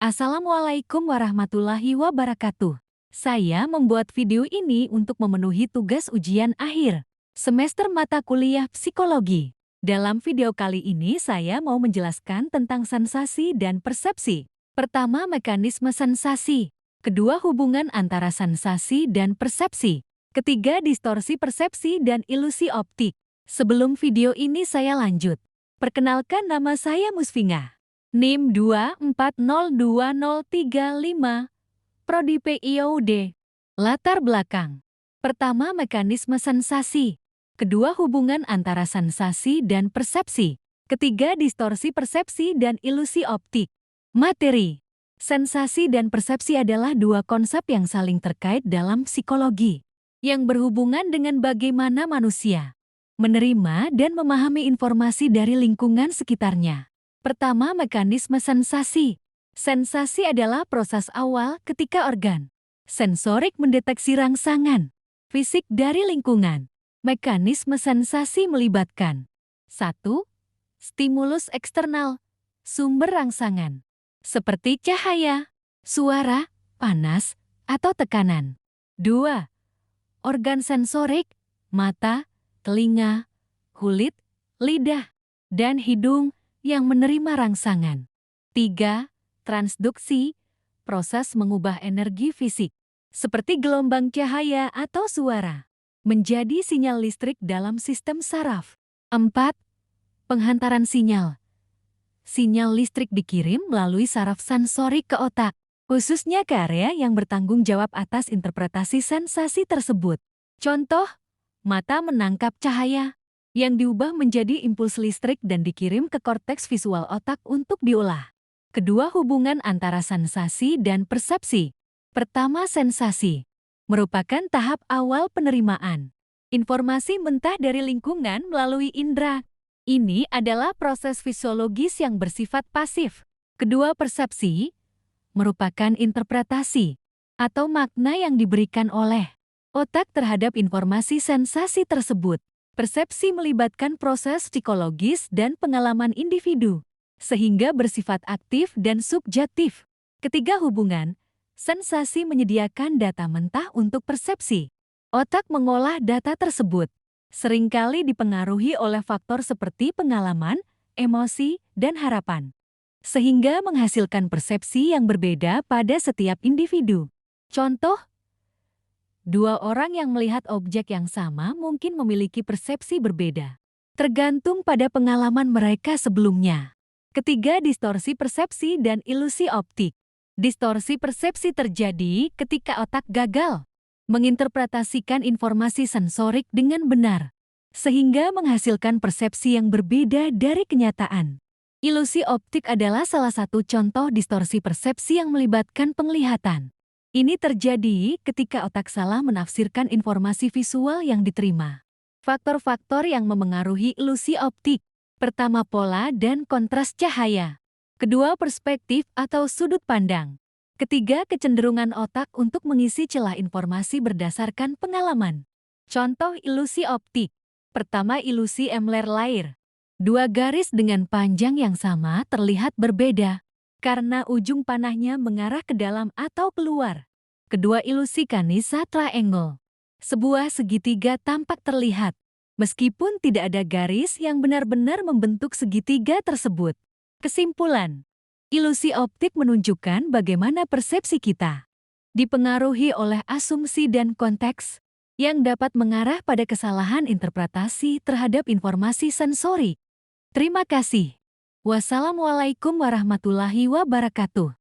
Assalamualaikum warahmatullahi wabarakatuh. Saya membuat video ini untuk memenuhi tugas ujian akhir semester mata kuliah psikologi. Dalam video kali ini saya mau menjelaskan tentang sensasi dan persepsi. Pertama, mekanisme sensasi. Kedua, hubungan antara sensasi dan persepsi. Ketiga, distorsi persepsi dan ilusi optik. Sebelum video ini saya lanjut, perkenalkan, nama saya Musfinah. NIM 2402035, Prodi PIOD. Latar belakang. Pertama, mekanisme sensasi. Kedua, hubungan antara sensasi dan persepsi. Ketiga, distorsi persepsi dan ilusi optik. Materi. Sensasi dan persepsi adalah dua konsep yang saling terkait dalam psikologi, yang berhubungan dengan bagaimana manusia menerima dan memahami informasi dari lingkungan sekitarnya. Pertama, mekanisme sensasi. Sensasi adalah proses awal ketika organ sensorik mendeteksi rangsangan fisik dari lingkungan. Mekanisme sensasi melibatkan 1. Stimulus eksternal, sumber rangsangan, seperti cahaya, suara, panas, atau tekanan. 2. Organ sensorik, mata, telinga, kulit, lidah, dan hidung yang menerima rangsangan. 3. Transduksi, proses mengubah energi fisik, seperti gelombang cahaya atau suara, menjadi sinyal listrik dalam sistem saraf. 4. Penghantaran sinyal. Sinyal listrik dikirim melalui saraf sensorik ke otak, khususnya ke area yang bertanggung jawab atas interpretasi sensasi tersebut. Contoh, mata menangkap cahaya yang diubah menjadi impuls listrik dan dikirim ke korteks visual otak untuk diolah. Kedua, hubungan antara sensasi dan persepsi. Pertama, sensasi merupakan tahap awal penerimaan informasi mentah dari lingkungan melalui indera. Ini adalah proses fisiologis yang bersifat pasif. Kedua, persepsi merupakan interpretasi atau makna yang diberikan oleh otak terhadap informasi sensasi tersebut. Persepsi melibatkan proses psikologis dan pengalaman individu, sehingga bersifat aktif dan subjektif. Ketiga, hubungan. Sensasi menyediakan data mentah untuk persepsi. Otak mengolah data tersebut, seringkali dipengaruhi oleh faktor seperti pengalaman, emosi, dan harapan, sehingga menghasilkan persepsi yang berbeda pada setiap individu. Contoh, dua orang yang melihat objek yang sama mungkin memiliki persepsi berbeda, tergantung pada pengalaman mereka sebelumnya. Ketiga, distorsi persepsi dan ilusi optik. Distorsi persepsi terjadi ketika otak gagal menginterpretasikan informasi sensorik dengan benar, sehingga menghasilkan persepsi yang berbeda dari kenyataan. Ilusi optik adalah salah satu contoh distorsi persepsi yang melibatkan penglihatan. Ini terjadi ketika otak salah menafsirkan informasi visual yang diterima. Faktor-faktor yang memengaruhi ilusi optik. Pertama, pola dan kontras cahaya. Kedua, perspektif atau sudut pandang. Ketiga, kecenderungan otak untuk mengisi celah informasi berdasarkan pengalaman. Contoh ilusi optik. Pertama, ilusi Emler-Lair. Dua garis dengan panjang yang sama terlihat berbeda karena ujung panahnya mengarah ke dalam atau keluar. Kedua, ilusi Kanisa Triangle. Sebuah segitiga tampak terlihat, meskipun tidak ada garis yang benar-benar membentuk segitiga tersebut. Kesimpulan, ilusi optik menunjukkan bagaimana persepsi kita dipengaruhi oleh asumsi dan konteks yang dapat mengarah pada kesalahan interpretasi terhadap informasi sensori. Terima kasih. Wassalamualaikum warahmatullahi wabarakatuh.